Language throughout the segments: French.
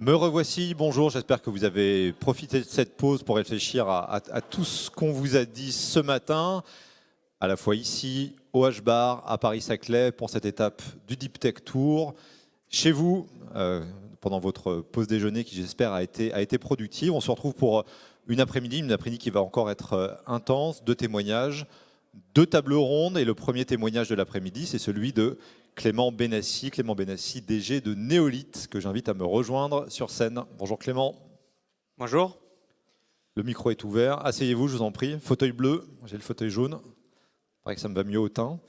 Me revoici, bonjour, j'espère que vous avez profité de cette pause pour réfléchir à tout ce qu'on vous a dit ce matin, à la fois ici, au H-Bar, à Paris-Saclay, pour cette étape du Deep Tech Tour, chez vous, pendant votre pause déjeuner qui j'espère a été productive. On se retrouve pour une après-midi qui va encore être intense, deux témoignages, deux tables rondes, et le premier témoignage de l'après-midi, c'est celui de Clément Benassi, DG de Néolith, que j'invite à me rejoindre sur scène. Bonjour Clément. Bonjour. Le micro est ouvert. Asseyez-vous, je vous en prie. Fauteuil bleu, j'ai le fauteuil jaune. Il paraît que ça me va mieux au teint.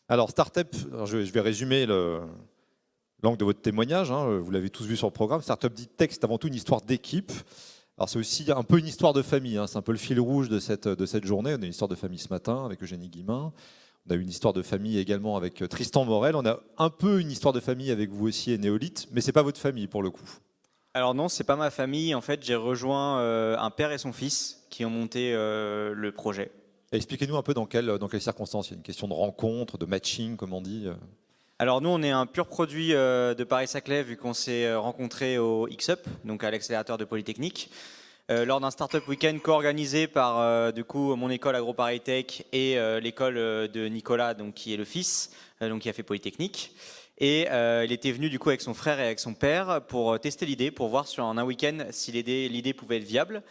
Alors, Startup, je vais résumer l'angle de votre témoignage. Vous l'avez tous vu sur le programme. Startup Deep Tech, c'est avant tout une histoire d'équipe. Alors, c'est aussi un peu une histoire de famille. C'est un peu le fil rouge de cette journée. On a une histoire de famille ce matin avec Eugénie Guillemin. On a une histoire de famille également avec Tristan Morel. On a un peu une histoire de famille avec vous aussi et Néolith, mais ce n'est pas votre famille pour le coup. Alors non, c'est pas ma famille. En fait, j'ai rejoint un père et son fils qui ont monté le projet. Expliquez-nous un peu dans quelles circonstances. Il y a une question de rencontre, de matching, comme on dit. Alors nous, on est un pur produit de Paris-Saclay vu qu'on s'est rencontrés au X-Up, donc à l'accélérateur de Polytechnique. Lors d'un startup week-end co-organisé par du coup mon école AgroParisTech et l'école de Nicolas, donc qui est le fils, donc qui a fait Polytechnique. Et il était venu du coup avec son frère et avec son père pour tester l'idée, pour voir sur un week-end si l'idée pouvait être viable.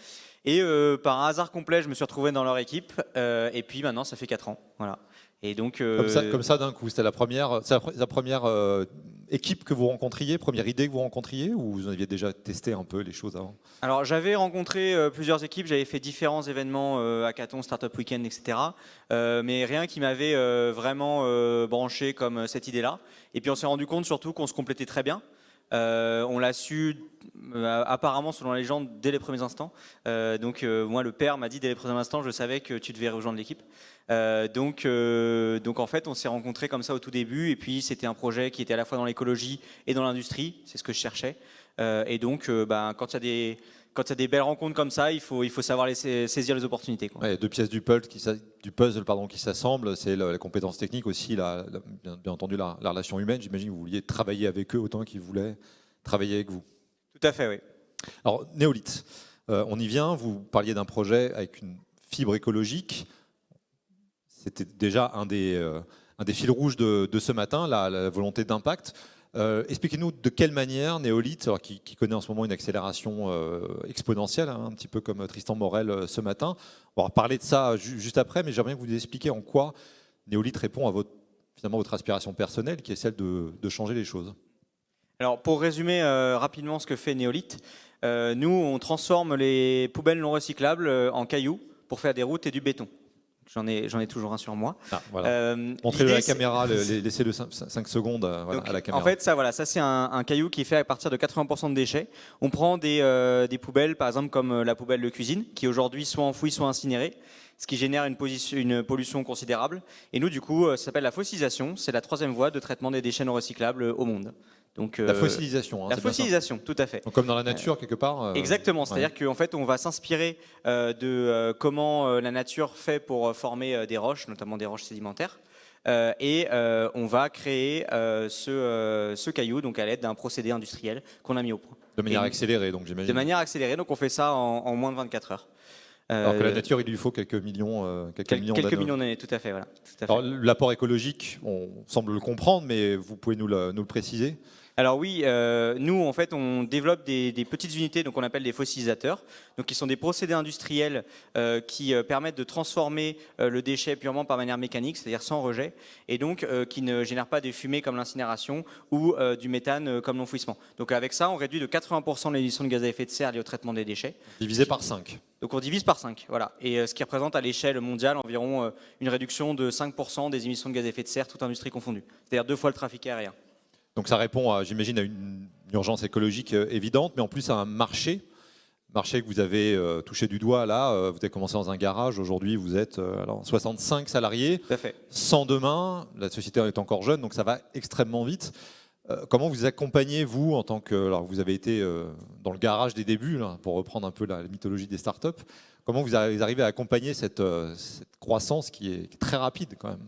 Et par un hasard complet, je me suis retrouvé dans leur équipe. Et puis maintenant, ça fait 4 ans. Voilà. Et donc, comme ça d'un coup, c'était la première équipe que vous rencontriez, première idée que vous rencontriez, ou vous aviez déjà testé un peu les choses avant? Alors j'avais rencontré plusieurs équipes, j'avais fait différents événements, hackathon, startup weekend, etc. Mais rien qui m'avait vraiment branché comme cette idée-là. Et puis on s'est rendu compte surtout qu'on se complétait très bien. On l'a su apparemment selon la légende dès les premiers instants. Moi le père m'a dit dès les premiers instants je savais que tu devais rejoindre l'équipe. Donc en fait on s'est rencontrés comme ça au tout début et puis c'était un projet qui était à la fois dans l'écologie et dans l'industrie, c'est ce que je cherchais. Quand il y a des belles rencontres comme ça, il faut savoir saisir les opportunités, quoi. Ouais, deux pièces du puzzle qui s'assemblent, c'est la compétence technique aussi, bien entendu la relation humaine. J'imagine que vous vouliez travailler avec eux autant qu'ils voulaient travailler avec vous. Tout à fait, oui. Alors, Néolith, on y vient. Vous parliez d'un projet avec une fibre écologique. C'était déjà un des fils rouges de ce matin, la volonté d'impact. Expliquez-nous de quelle manière Néolith, qui connaît en ce moment une accélération exponentielle, un petit peu comme Tristan Morel ce matin, on va parler de ça juste après, mais j'aimerais bien que vous expliquiez en quoi Néolith répond à votre aspiration personnelle, qui est celle de changer les choses. Alors, pour résumer rapidement ce que fait Néolith, nous, on transforme les poubelles non recyclables en cailloux pour faire des routes et du béton. J'en ai toujours un sur moi. Ah, voilà. Montrez-le à la caméra, laissez-le 5 secondes à la caméra. En fait, ça c'est un caillou qui est fait à partir de 80% de déchets. On prend des poubelles, par exemple comme la poubelle de cuisine, qui aujourd'hui soit enfouie, soit incinérée, ce qui génère une pollution considérable. Et nous, du coup, ça s'appelle la fossilisation. C'est la 3e voie de traitement des déchets non recyclables au monde. Donc, la fossilisation. La fossilisation, tout à fait. Donc, comme dans la nature, quelque part. Exactement. C'est-à-dire qu'en fait, on va s'inspirer de comment la nature fait pour former des roches, notamment des roches sédimentaires. On va créer ce caillou donc à l'aide d'un procédé industriel qu'on a mis au point. De manière accélérée, donc j'imagine. De manière accélérée, donc on fait ça en moins de 24 heures. Alors que la nature, il lui faut quelques millions d'années, tout à fait. Voilà, tout à fait. Alors l'apport écologique, on semble le comprendre, mais vous pouvez nous le préciser? Alors oui, nous en fait on développe des petites unités, donc on appelle des fossilisateurs, donc qui sont des procédés industriels qui permettent de transformer le déchet purement par manière mécanique, c'est-à-dire sans rejet, et donc qui ne génèrent pas des fumées comme l'incinération ou du méthane comme l'enfouissement. Donc avec ça, on réduit de 80% l'émission de gaz à effet de serre liée au traitement des déchets. Divisé par 5. Donc on divise par 5, voilà. Et ce qui représente à l'échelle mondiale environ une réduction de 5% des émissions de gaz à effet de serre, toute industrie confondue. C'est-à-dire 2 fois le trafic aérien. Donc ça répond, j'imagine, à une urgence écologique évidente, mais en plus à un marché que vous avez touché du doigt là. Vous avez commencé dans un garage, aujourd'hui vous êtes 65 salariés, 100 demain, la société est encore jeune, donc ça va extrêmement vite. Comment vous accompagnez, vous, en tant que... Alors vous avez été dans le garage des débuts, là, pour reprendre un peu la mythologie des startups. Comment vous arrivez à accompagner cette croissance qui est très rapide quand même?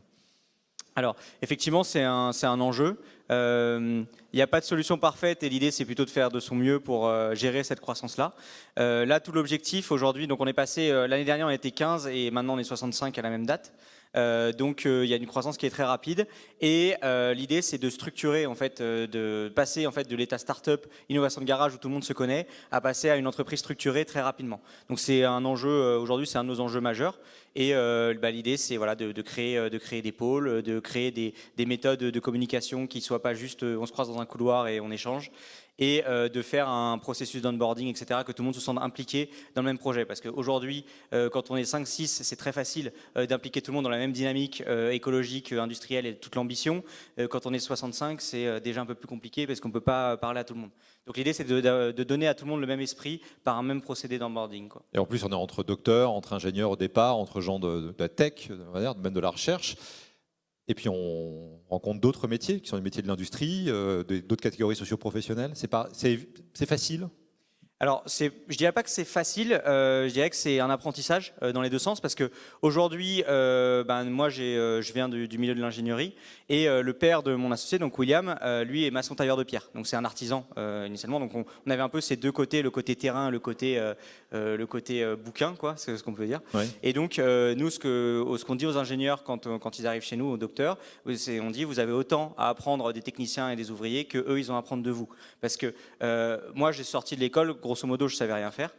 Alors, effectivement, c'est un enjeu. Il n'y a pas de solution parfaite et l'idée, c'est plutôt de faire de son mieux pour gérer cette croissance-là. Là, tout l'objectif aujourd'hui, donc on est passé, l'année dernière, on était 15 et maintenant on est 65 à la même date. Donc il y a une croissance qui est très rapide et l'idée c'est de structurer en fait, de passer en fait de l'état start-up, innovation de garage où tout le monde se connaît, à passer à une entreprise structurée très rapidement. Donc c'est un enjeu aujourd'hui, c'est un de nos enjeux majeurs et l'idée c'est voilà de créer des pôles, de créer des méthodes de communication qui soient pas juste on se croise dans un couloir et on échange. Et de faire un processus d'onboarding, etc., que tout le monde se sente impliqué dans le même projet. Parce qu'aujourd'hui, quand on est 5-6, c'est très facile d'impliquer tout le monde dans la même dynamique écologique, industrielle et toute l'ambition. Quand on est 65, c'est déjà un peu plus compliqué parce qu'on ne peut pas parler à tout le monde. Donc l'idée, c'est de donner à tout le monde le même esprit par un même procédé d'onboarding. Et en plus, on est entre docteurs, entre ingénieurs au départ, entre gens de la tech, on va dire, même de la recherche. Et puis on rencontre d'autres métiers qui sont les métiers de l'industrie, d'autres catégories socio-professionnelles. C'est facile? Alors, je dirais pas que c'est facile, je dirais que c'est un apprentissage dans les deux sens, parce que aujourd'hui, moi, je viens du milieu de l'ingénierie, et le père de mon associé, donc William, lui est maçon tailleur de pierre, donc c'est un artisan initialement. Donc on avait un peu ces deux côtés, le côté terrain, le côté bouquin, quoi, c'est ce qu'on peut dire. Ouais. Et donc nous, ce qu'on dit aux ingénieurs quand ils arrivent chez nous, aux docteurs, on dit vous avez autant à apprendre des techniciens et des ouvriers que eux ils ont à apprendre de vous, parce que moi j'ai sorti de l'école. Grosso modo, je ne savais rien faire,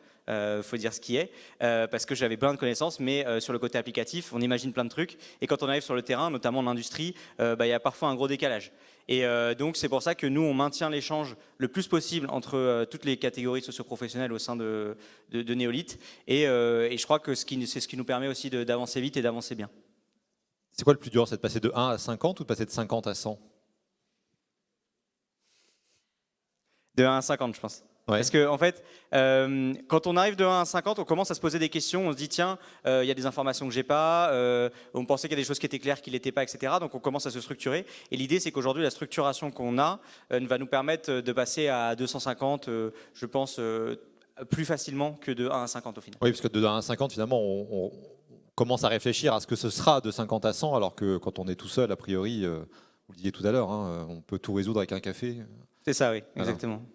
faut dire ce qui est, parce que j'avais plein de connaissances, mais sur le côté applicatif, on imagine plein de trucs. Et quand on arrive sur le terrain, notamment l'industrie, il y a parfois un gros décalage. Et donc, c'est pour ça que nous, on maintient l'échange le plus possible entre toutes les catégories socio-professionnelles au sein de Néolith. Et je crois que c'est ce qui nous permet aussi d'avancer vite et d'avancer bien. C'est quoi le plus dur? C'est de passer de 1 à 50 ou de passer de 50 à 100? De 1 à 50, je pense. Ouais. Parce que en fait, quand on arrive de 1 à 50, on commence à se poser des questions. On se dit tiens, il y a des informations que j'ai pas. On pensait qu'il y a des choses qui étaient claires, qui l'étaient pas, etc. Donc on commence à se structurer. Et l'idée, c'est qu'aujourd'hui, la structuration qu'on a va nous permettre de passer à 250, je pense, plus facilement que de 1 à 50 au final. Oui, parce que de 1 à 50, finalement, on commence à réfléchir à ce que ce sera de 50 à 100, alors que quand on est tout seul, a priori, vous le disiez tout à l'heure, hein, on peut tout résoudre avec un café. C'est ça, oui, exactement. Voilà.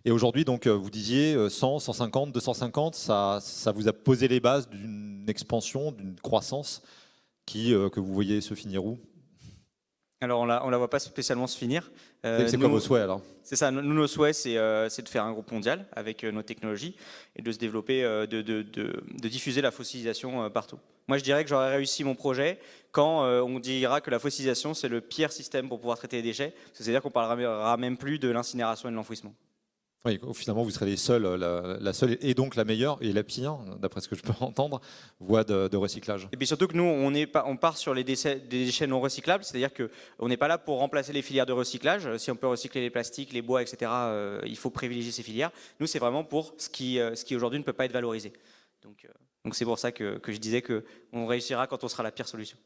Et aujourd'hui, donc, vous disiez 100, 150, 250, ça vous a posé les bases d'une expansion, d'une croissance que vous voyez se finir où? Alors, on la voit pas spécialement se finir. C'est quoi vos souhaits alors? C'est ça, nos souhaits, c'est de faire un groupe mondial avec nos technologies et de se développer, de diffuser la fossilisation partout. Moi, je dirais que j'aurais réussi mon projet quand on dira que la fossilisation, c'est le pire système pour pouvoir traiter les déchets. C'est-à-dire qu'on ne parlera même plus de l'incinération et de l'enfouissement. Oui, finalement, vous serez les seuls, la seule et donc la meilleure et la pire, d'après ce que je peux entendre, voie de recyclage. Et puis surtout que nous, on part sur des déchets non recyclables, c'est-à-dire qu'on n'est pas là pour remplacer les filières de recyclage. Si on peut recycler les plastiques, les bois, etc., il faut privilégier ces filières. Nous, c'est vraiment pour ce qui aujourd'hui ne peut pas être valorisé. Donc c'est pour ça que je disais qu'on réussira quand on sera la pire solution.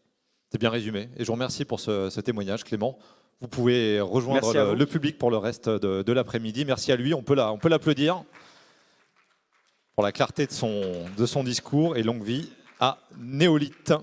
C'est bien résumé. Et je vous remercie pour ce témoignage, Clément. Vous pouvez rejoindre le public pour le reste de l'après-midi. Merci à lui, on peut l'applaudir pour la clarté de son discours et longue vie à Néolith.